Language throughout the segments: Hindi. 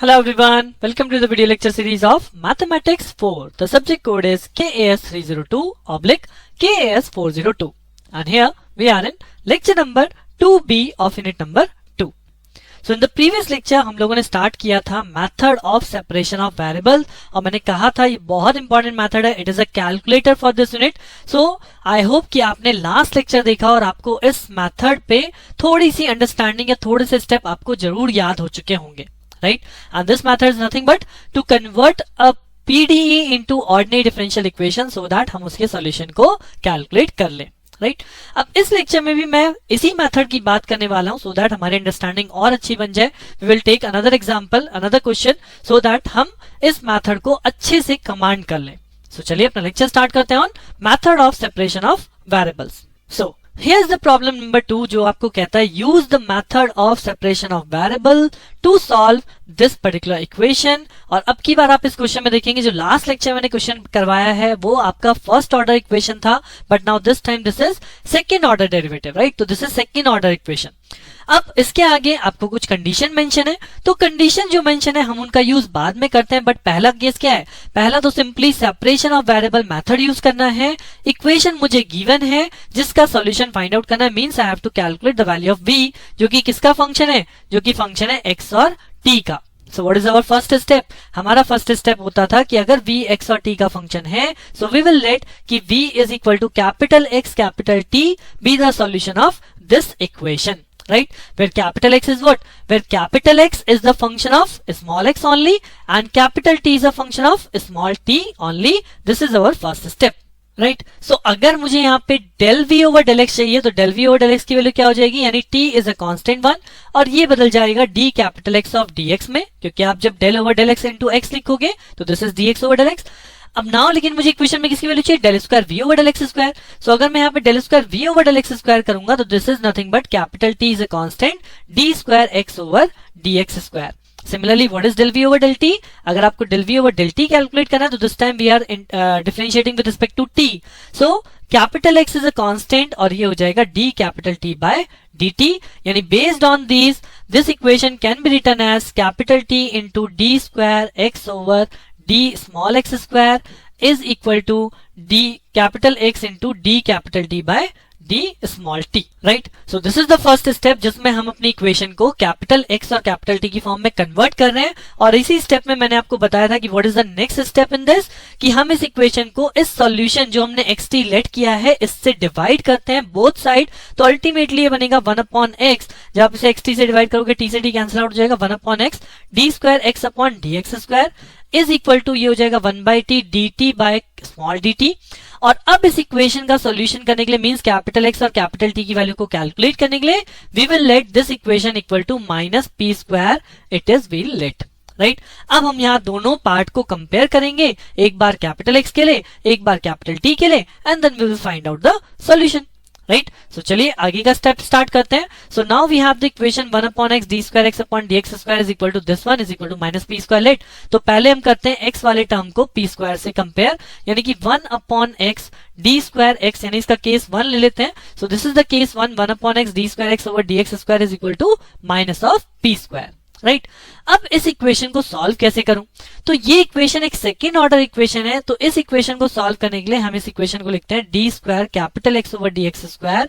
Hello everyone, welcome to the video lecture series of Mathematics 4. The subject code is KAS302/KAS402 and here we are in lecture number 2B of unit number 2. So in the previous lecture हम लोगों ने start किया था method of separation of variable और मैंने कहा था ये बहुत important method है. It is a calculator for this unit. So I hope कि आपने last lecture देखा और आपको इस method पे थोड़ी सी understanding या थोड़े से step आपको जरूर याद हो चुके होंगे. Right, and this method is nothing but to convert a PDE into ordinary differential equation so that हम उसके solution को calculate कर लें. Right, अब इस लेक्चर में भी मैं इसी मेथड की बात करने वाला हूं so that हमारी अंडरस्टैंडिंग और अच्छी बन जाए. We will take another example, another question so that हम इस मेथड को अच्छे से कमांड कर लें. So चलिए अपना लेक्चर स्टार्ट करते हैं on method of separation of variables. So here's the problem number 2 जो आपको कहता है use the method of separation of variable to solve this particular equation. और अब की बार आप इस क्वेश्चन में देखेंगे जो लास्ट लेक्चर मैंने क्वेश्चन करवाया है वो आपका फर्स्ट ऑर्डर इक्वेशन था, but now this time this is second order derivative. Right, तो this is second order equation. अब इसके आगे आपको कुछ कंडीशन मेंशन है, तो कंडीशन जो मेंशन है हम उनका यूज बाद में करते हैं, बट पहला केस क्या है? पहला तो simply separation of variable method use करना है. इक्वेशन मुझे गिवन है जिसका सॉल्यूशन फाइंड आउट करना है, means I have to calculate the value of v जो कि किसका फंक्शन है? जो कि फंक्शन है x और t का. So what is our first step? हमारा फर्स्ट स्टेप होता था कि अगर v x और t का फंक्शन है सो वी विल लेट कि v is equal to capital X capital T be the solution of this equation. Right, where capital X is what? Where capital X is the function of small x only and capital T is a function of small t only. This is our first step. Right, so अगर मुझे यहाँ पे del v over del x चाहिए तो del v over del x की वैल्यू क्या हो जाएगी? यानी t is a constant one और ये बदल जाएगा d capital X of dx में, क्योंकि आप जब del over del x into x लिखोगे तो this is dx over del x. अब नाउ लेकिन मुझे इक्वेशन में किसकी वैल्यू चाहिए? Del square v over del x square. So अगर मैं यहाँ पे del square v over del x square करूंगा तो this is nothing but capital T is a constant d square x over dx square. Similarly what is del v over del t? अगर आपको del v over del t calculate करना है तो this time we are differentiating with respect to t. So capital X is a constant और ये हो जाएगा d capital T by dt. यानी based on this equation can be written as capital T into d square x over d small x square is equal to d capital X into d capital T by d small t. Right, so this is the first step जिसमें हम अपनी इक्वेशन को कैपिटल X और कैपिटल T की फॉर्म में कन्वर्ट कर रहे हैं. और इसी स्टेप में मैंने आपको बताया था कि what is the next step in this, कि हम इस इक्वेशन को इस सॉल्यूशन जो हमने xt लेट किया है इससे डिवाइड करते हैं बोथ साइड. तो अल्टीमेटली ये बनेगा 1/x. जब आप इसे xt से डिवाइड करोगे t से t कैंसिल आउट हो जाएगा 1/x d square x upon dx square is equal to ये हो जाएगा 1/t dt by small dt. और अब इस इक्वेशन का सॉल्यूशन करने के लिए मींस कैपिटल X और कैपिटल T की वैल्यू को कैलकुलेट करने के लिए we will let this equation equal to minus p square it is we let. Right, अब हम यहाँ दोनों पार्ट को कंपेयर करेंगे, एक बार कैपिटल X के लिए एक बार कैपिटल T के लिए, and then we will find out the solution. Right, so चलिए आगे का स्टेप स्टार्ट करते हैं. So now we have the equation 1/x d square x upon dx square is equal to this one is equal to minus p square let. तो पहले हम करते हैं x वाले टर्म को p स्क्वायर से कंपेयर, यानी कि 1/x d स्क्वायर x, यानी इसका केस 1 ले लेते हैं. So this is the case 1/x d square x over dx square is equal to minus of p square. Right, अब इस इक्वेशन को सॉल्व कैसे करूं? तो ये इक्वेशन एक सेकेंड ऑर्डर इक्वेशन है, तो इस इक्वेशन को सॉल्व करने के लिए हम इस इक्वेशन को लिखते हैं d square capital X over dx square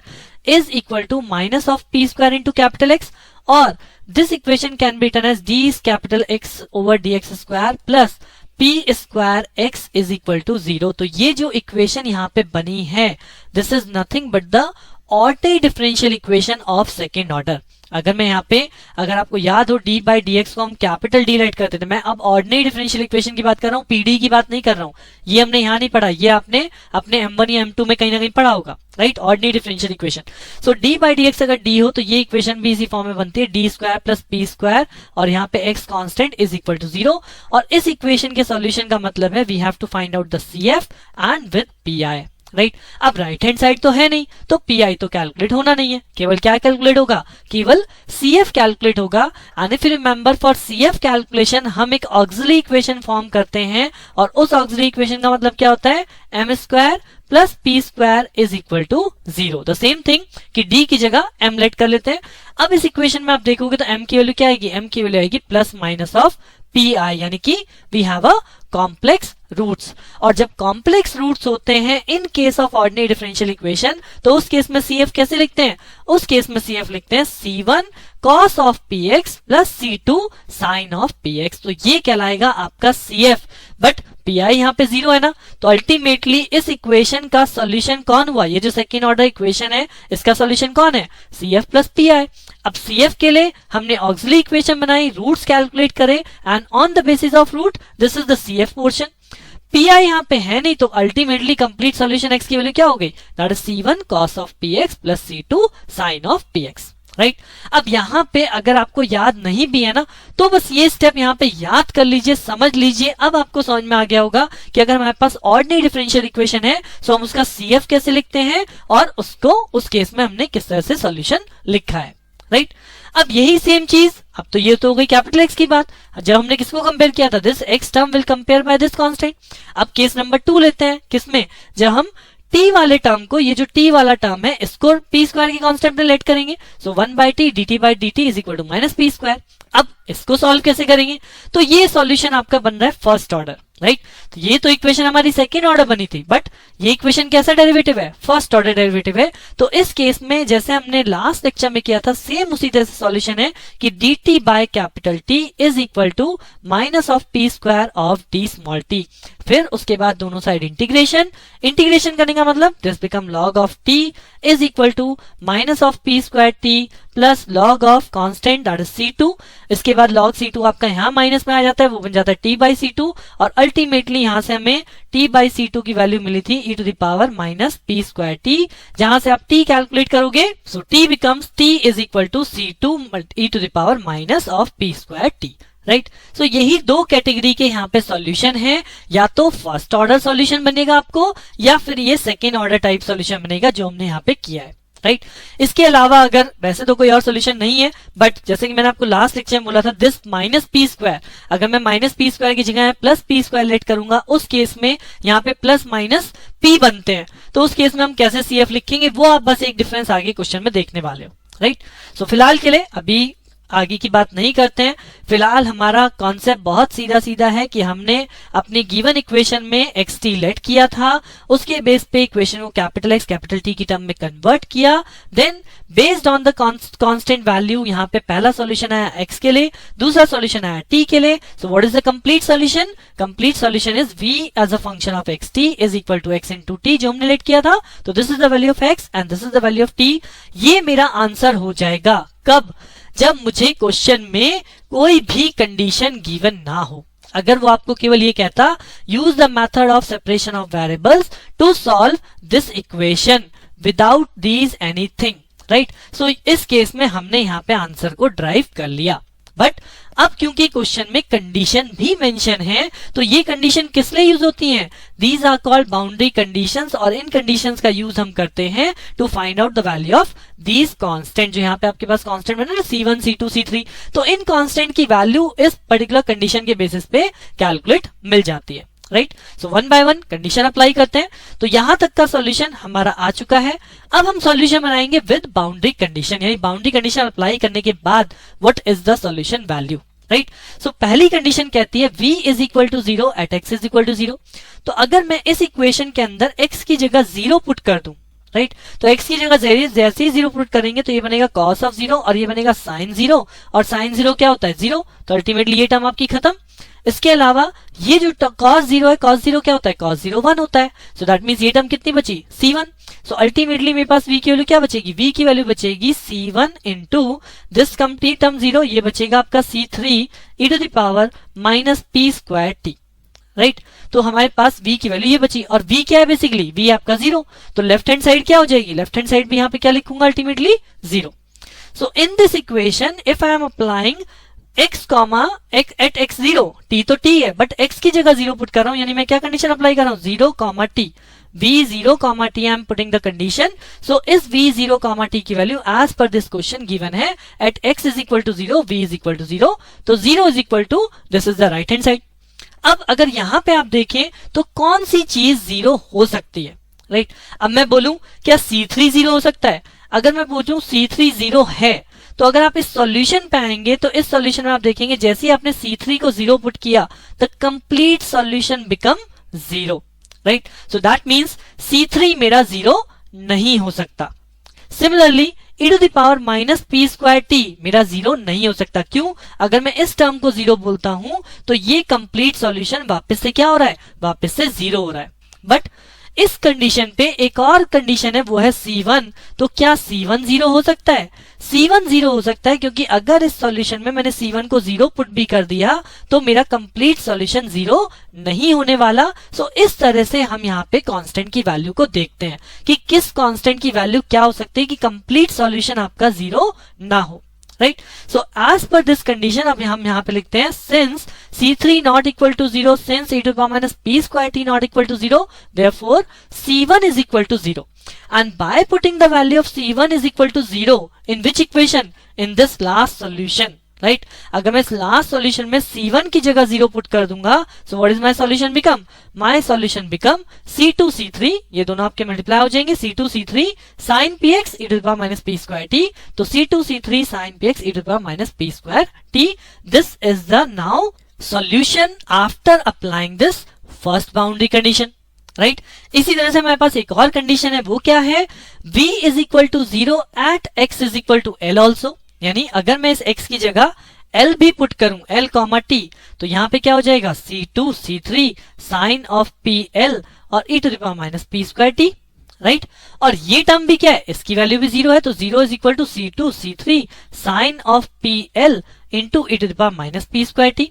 is equal to minus of p square into capital X. और this equation can be written as d capital X over dx square plus p square x is equal to 0. तो ये जो इक्वेशन यहाँ पे बनी है this is nothing but the ordinary differential equation of second order. अगर मैं यहाँ पे, अगर आपको याद हो d बाई dx को हम कैपिटल D राइट करते थे, मैं अब ऑर्डिनरी डिफरेंशियल इक्वेशन की बात कर रहा हूँ, PD की बात नहीं कर रहा हूँ. ये हमने यहाँ नहीं पढ़ा, ये आपने अपने M1 या M2 में कहीं ना कहीं पढ़ा होगा. Right, ordinary differential equation. So d by dx अगर d हो तो ये इक्वेशन भी इसी फॉर्म में बनती है d square plus p square और यहाँ पे x constant is equal to 0. और इस इक्वेशन के सॉल्यूशन का मतलब है we have to find out the CF and with PI. Right, अब राइट हैंड साइड तो है नहीं तो PI तो कैलकुलेट होना नहीं है, केवल क्या कैलकुलेट होगा? केवल CF कैलकुलेट होगा. And if you remember for CF calculation हम एक ऑक्सिलरी इक्वेशन फॉर्म करते हैं और उस ऑक्सिलरी इक्वेशन का मतलब क्या होता है? m square plus p square is equal to 0. The same thing कि d की जगह m लेट कर लेते हैं. अब इस इक्वेशन में आप देखोगे तो m की वैल्यू क्या आएगी? m की वैल्यू आएगी प्लस माइनस ऑफ PI, यानी कि we have a complex roots. और जब कॉम्प्लेक्स रूट्स होते हैं in case of ordinary differential equation, तो उस केस में CF कैसे लिखते हैं? उस केस में CF लिखते हैं C1 cos of PX plus C2 sin of PX। तो ये कहलाएगा आपका CF, बट PI यहाँ पे 0 है ना, तो अल्टीमेटली इस इक्वेशन का सॉल्यूशन कौन हुआ? ये जो सेकेंड ऑर्डर इक्वेशन है इसका सॉल्यूशन कौन है? CF plus PI। अब CF के लिए हमने ऑक्सिलरी इक्वेशन बनाई, रूट्स कैलकुलेट करें, and on the basis of root this is the CF portion. PI यहाँ पे है नहीं, तो अल्टीमेटली कंप्लीट सॉल्यूशन x की वैल्यू क्या हो गई? That is C1 cos of PX plus C2 sin of PX, right. अब यहाँ पे अगर आपको याद नहीं भी है ना, तो बस ये स्टेप यहाँ पे याद कर लीजिए, समझ लीजिए। अब आपको समझ में आ गया होगा कि अगर हमारे पास ऑर्डिनरी डिफरेंशियल इक्वेशन है तो हम उसका CF कैसे लिखते हैं और उसको उस केस में हमने किस तरह से सॉल्यूशन लिखा है, राइट। अब यही सेम चीज, अब तो ये तो हो गई कैपिटल X की बात। जब हमने किसको कंपेयर किया था? This X term will compare by this constant. अब केस नंबर 2 लेते हैं, किसमें? जब हम t वाले टर्म को, ये जो t वाला टर्म है, इसको p स्क्वायर की कांस्टेंट में लेट करेंगे। So 1/t dt/dt is equal to minus p square. अब इसको सॉल्व कैसे करेंगे? तो ये सॉल्यूशन आपका बन रहा है फर्स्ट ऑर्डर, राइट। तो ये तो इक्वेशन हमारी सेकेंड ऑर्डर बनी थी, बट ये इक्वेशन कैसा डेरिवेटिव है? फर्स्ट ऑर्डर डेरिवेटिव है। तो इस केस में जैसे हमने लास्ट लेक्चर में किया था, सेम उसी तरह से सॉल्यूशन है कि dt by capital T is equal to minus of p square of d small t। फिर उसके बाद दोनों साइड इंटीग्रेशन करने का मतलब this become log of t is equal to minus of p square t plus log of constant that is C2। इसके बाद log C2 आपका यहाँ माइनस में आ जाता है, वो बन जाता है t बाई C2, और अल्टीमेटली यहां से हमें t बाई C2 की वैल्यू मिली थी e to the power minus p square t। जहां से आप t कैलकुलेट करोगे, so t becomes t is equal to C2 e to the power minus of p square t, right. So यही दो कैटेगरी के यहाँ पे सॉल्यूशन है, या तो फर्स्ट ऑर्डर सॉल्यूशन बनेगा आपको, या फिर ये सेकेंड ऑर्डर टाइप सॉल्यूशन बनेगा जो हमने यहाँ पे किया है, राइट। इसके अलावा अगर वैसे तो कोई और सॉल्यूशन नहीं है, बट जैसे कि मैंने आपको लास्ट लेक्चर में बोला था, दिस माइनस p स्क्वायर, अगर मैं माइनस p स्क्वायर की जगह प्लस p स्क्वायर लेट करूंगा, उस केस में यहाँ पे प्लस माइनस p बनते हैं, तो उस केस में हम कैसे CF लिखेंगे वो आप बस एक डिफरेंस आगे क्वेश्चन में देखने वाले हो, राइट। सो फिलहाल के लिए अभी आगे की बात नहीं करते हैं। फिलहाल हमारा कॉन्सेप्ट बहुत सीधा सीधा है कि हमने अपनी गिवन इक्वेशन में xt लेट किया था, उसके बेस पे इक्वेशन को कैपिटल X कैपिटल T की टर्म में कन्वर्ट किया, then based on the constant value यहाँ पे पहला सॉल्यूशन आया x के लिए, दूसरा सॉल्यूशन आया t के लिए। So what is the complete solution? Complete solution is v as a function of xt is equal to x into t, जो हमने लेट किया था। तो this is the value of x and this is the value of t। ये मेरा आंसर हो जाएगा कब? जब मुझे क्वेश्चन में कोई भी कंडीशन गिवन ना हो। अगर वो आपको केवल ये कहता use the method of separation of variables to solve this equation without these anything, right. So इस केस में हमने यहाँ पे आंसर को ड्राइव कर लिया, बट अब क्योंकि क्वेश्चन में कंडीशन भी मेंशन है, तो ये कंडीशन किस लिए यूज होती हैं? These are called boundary conditions, और इन कंडीशंस का यूज हम करते हैं to find out the value of these constant. जो यहाँ पे आपके पास कांस्टेंट बना C1 C2 C3, तो इन कांस्टेंट की वैल्यू इस पर्टिकुलर कंडीशन के बेसिस पे कैलकुलेट मिल जाती है, right. So one by one condition apply करते हैं। तो यहां तक का सॉल्यूशन हमारा आ चुका है। अब हम सॉल्यूशन बनाएंगे विद बाउंड्री कंडीशन, यानी बाउंड्री कंडीशन अप्लाई करने के बाद what is the solution value, right. So पहली कंडीशन कहती है v is equal to 0 at x is equal to 0। तो अगर मैं इस इक्वेशन के अंदर x की जगह 0 पुट कर दूं, राइट, तो x की जगह जैसे ही 0 पुट करेंगे तो ये बनेगा cos ऑफ 0 और ये बनेगा sin 0, और sin 0 क्या होता है? 0। तो अल्टीमेटली ये टर्म आपकी खत्म। इसके अलावा ये जो cos 0 है, cos 0 क्या होता है? cos 0 1 होता है। सो दैट मींस ये टर्म कितनी बची? C1। सो अल्टीमेटली मेरे पास v की वैल्यू क्या बचेगी? v की वैल्यू बचेगी C1 into this complete term 0, ये बचेगा आपका C3 e to the power minus p square t, right. तो हमारे पास v की वैल्यू ये बची, और v क्या है? बेसिकली v आपका 0। तो लेफ्ट हैंड साइड क्या हो जाएगी? लेफ्ट हैंड साइड भी यहाँ पे क्या लिखूंगा? Ultimately 0। So in this equation if I am applying x comma at x0, t तो t है बट x की जगह 0 पुट कर रहा हूं, यानी मैं क्या कंडीशन अप्लाई कर रहा हूं? 0 comma t, v0 comma t I am putting the condition. So इस v0 कॉमा t की वैल्यू एज पर दिस क्वेश्चन गिवन है at x is equal to 0, v is equal to 0, तो 0 is equal to this is the right hand side. अब अगर यहाँ पे आप देखें तो कौन सी चीज 0 हो सकती है, राइट। अब मैं बोलूं क्या C3 0 हो सकता है? अगर मैं पूछूं C3 0 है तो अगर आप इस सॉल्यूशन पे आएंगे तो इस सॉल्यूशन में आप देखेंगे जैसे ही आपने C3 को 0 पुट किया the complete solution become 0, right. So that means C3 मेरा 0 नहीं हो सकता. Similarly e to the power minus P square T मेरा 0 नहीं हो सकता. क्यों? अगर मैं इस टर्म को 0 बोलता हूं तो ये कंप्लीट सॉल्यूशन वापस से क्या हो रहा है? वापस से 0 हो रहा है. बट इस कंडीशन पे एक और कंडीशन है, वो है C1. तो क्या C1 0 हो सकता है? C1 0 हो सकता है क्योंकि अगर इस सॉल्यूशन में मैंने C1 को 0 पुट भी कर दिया तो मेरा कंप्लीट सॉल्यूशन 0 नहीं होने वाला. सो इस तरह से हम यहाँ पे कांस्टेंट की वैल्यू को देखते हैं कि किस कांस्टेंट की वैल्यू क्या हो सकती है कि कंप्लीट सॉल्यूशन आपका 0 ना हो, राइट. सो एज पर दिस कंडीशन अब हम यहाँ पे लिखते हैं since C3 not equal to 0, since e to power minus P square T not equal to 0, therefore C1 is equal to 0. And by putting the value of C1 is equal to 0 in which equation? In this last solution, right? अगर मैं इस last solution में C1 की जगह 0 पुट कर दूंगा, so what is my solution become? My solution become C2 C3, ये दोनों आपके मल्टीप्लाई हो जाएंगे, C2 C3 sin px e to the power minus p square t. तो C2 C3 sin px e to the power minus p square t. This is the now solution after applying this first boundary condition. Right. इसी तरह से हमारे पास एक और कंडीशन है, वो क्या है? v is equal to 0 at x is equal to l also. यानी अगर मैं इस x की जगह l भी पुट करूं, l कॉमा t, तो यहाँ पे क्या हो जाएगा? C2 C3 sine of PL और e to the power minus p square t, right. और ये टर्म भी क्या है? इसकी वैल्यू भी 0 है, तो 0 is equal to C2 C3 sine of PL into e to the power minus p square t.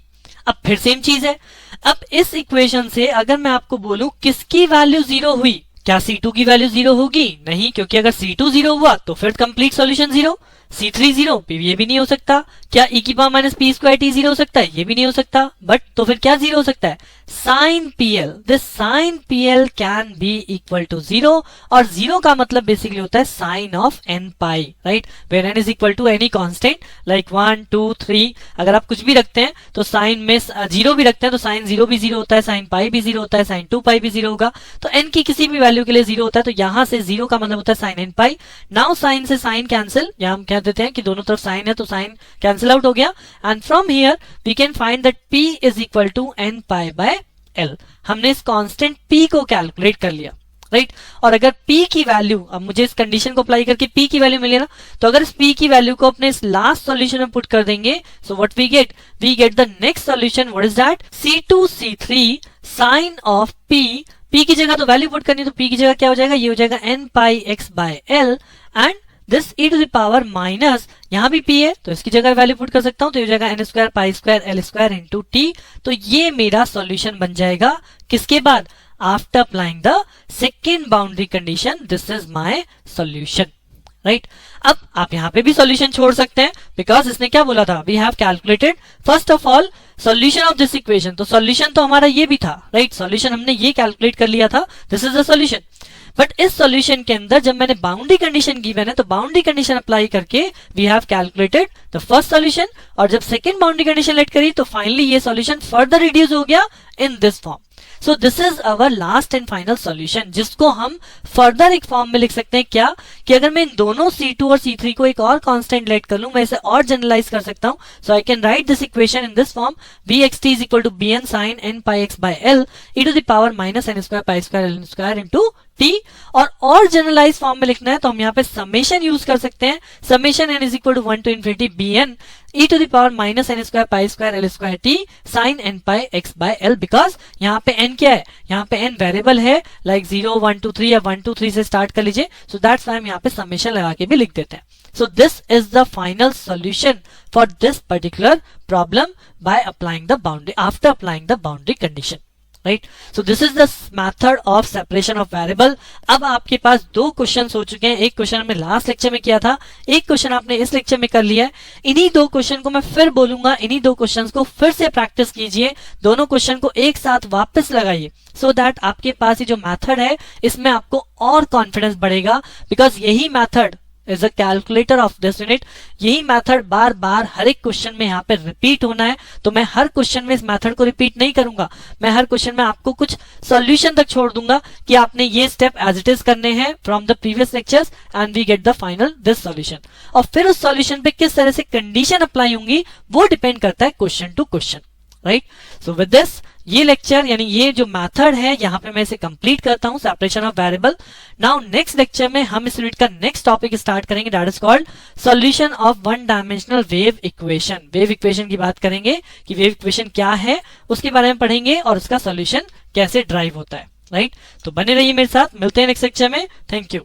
अब फिर सेम चीज है. अब इस इक्वेशन से अगर मैं आपको बोलूं किसकी वैल्यू 0 हुई, क्या C2 की वैल्यू 0 होगी? नहीं, क्योंकि अगर C2 0 हुआ तो फिर कंप्लीट सॉल्यूशन 0. C3 0 ये भी नहीं हो सकता. क्या e की power minus P square T 0 हो सकता है? ये भी नहीं हो सकता. बट तो फिर क्या 0 हो सकता है? Sine PL. This sine PL can be equal to 0 और 0 का मतलब बेसिकली होता है sine of n pi, right. Where n is equal to any constant like 1 2 3. अगर आप कुछ भी रखते हैं तो साइन में 0 भी रखते हैं तो साइन 0 भी 0 होता है, साइन पाई भी 0 होता है, साइन 2 पाई भी 0 होगा. तो n की किसी भी वैल्यू के लिए 0 होता है, तो यहाँ से 0 का मतलब होता है साइन n पाई. नाउ साइन से साइन कैंसिल, यहाँ हम कह देते हैं कि दोनों तरफ साइन है तो साइन कैंसिल आउट हो गया. And from here we can find that p is equal to n pi by l. हमने इस कांस्टेंट p को कैलकुलेट कर लिया, राइट. और अगर p की वैल्यू, अब मुझे इस कंडीशन को अप्लाई करके p की वैल्यू मिले ना, तो अगर इस p की वैल्यू को अपने इस लास्ट सॉल्यूशन में पुट कर देंगे, so what we get the next solution. What is that? C2 C3 sine of p की जगह तो वैल्यू पुट करनी, तो p की जगह क्या हो जाएगा? ये हो जाएगा n pi x by l and this e to the power minus, यहाँ भी p है तो इसकी जगह वैल्यू पुट कर सकता हूँ, तो ये हो जाएगा n square pi square l square into t. तो ये मेरा सॉल्यूशन बन जाएगा किसके बाद? After applying the second boundary condition. This is my solution, right. अब आप यहाँ पे भी सॉल्यूशन छोड़ सकते हैं बिकॉज इसने क्या बोला था? We have calculated first of all solution of this equation. तो सॉल्यूशन तो हमारा ये भी था, राइट. सॉल्यूशन हमने ये कैलकुलेट कर लिया था, this is the solution. But इस सॉल्यूशन के अंदर जब मैंने बाउंड्री कंडीशन गिवन है तो बाउंड्री कंडीशन अप्लाई करके we have calculated the first solution, और जब सेकंड बाउंड्री कंडीशन लेट करी तो फाइनली ये सॉल्यूशन फर्दर रिड्यूस हो गया इन this form. So this is our last and final solution, जिसको हम फर्दर एक फॉर्म में लिख सकते हैं. क्या कि अगर मैं इन दोनों C2 और C3 को एक और कांस्टेंट लेट कर लूं, मैं इसे और जनरलाइज कर सकता हूं. So I can write this equation in this form, vxt is equal to bn sin n pi x by l e to the power minus n square pi square l square into t. और जनरलाइज फॉर्म में लिखना है तो हम यहाँ पे समेशन यूज कर सकते हैं. Summation n is equal to 1 to infinity bn e to the power minus n square pi square l square t sin n pi x by l. Because यहाँ पे n क्या है? यहाँ पे n वेरिएबल है, लाइक 0 1 2 3 या 1 2 3 से स्टार्ट कर लीजिए. सो दैट्स व्हाई हम यहाँ पे समेशन लगा के भी लिख देते हैं. So this is the final solution for this particular problem by applying the boundary, after applying the boundary condition, right? So this is the method of separation of variable. अब आपके पास दो क्वेश्चन हो चुके हैं. एक क्वेश्चन हमने लास्ट लेक्चर में किया था, एक क्वेश्चन आपने इस लेक्चर में कर लिया है. इन्हीं दो क्वेश्चन को मैं फिर बोलूंगा, इन्हीं दो क्वेश्चन को फिर से प्रैक्टिस कीजिए. दोनों क्वेश्चन को एक साथ वापस लगाइए so that आपके पास ये जो मेथड है इसमें आपको और कॉन्फिडेंस बढ़ेगा. बिकॉज यही method is a calculator of this unit. यही मेथड बार बार हर एक क्वेश्चन में यहाँ पे रिपीट होना है, तो मैं हर क्वेश्चन में इस मेथड को रिपीट नहीं करूंगा। मैं हर क्वेश्चन में आपको कुछ सॉल्यूशन तक छोड़ दूंगा कि आपने ये स्टेप एज इट इज करने हैं from the previous lectures and we get the final this solution. और फिर उस सॉल्यूशन पे किस तरह से कंडीशन अप्लाई होंगी वो डिपेंड करता है question to question, right. So with this ये लेक्चर यानी ये जो मेथड है यहाँ पे मैं इसे कंप्लीट करता हूँ, separation of variable. Now next lecture में हम इस यूनिट का नेक्स्ट टॉपिक स्टार्ट करेंगे, that is called solution of one dimensional wave equation. Wave equation की बात करेंगे कि वेव इक्वेशन क्या है, उसके बारे में पढ़ेंगे और उसका सॉल्यूशन कैसे ड्राइव होता है, राइट। तो बने रहिए मेरे साथ, मिलते हैं नेक्स्ट लेक्चर में। Thank you.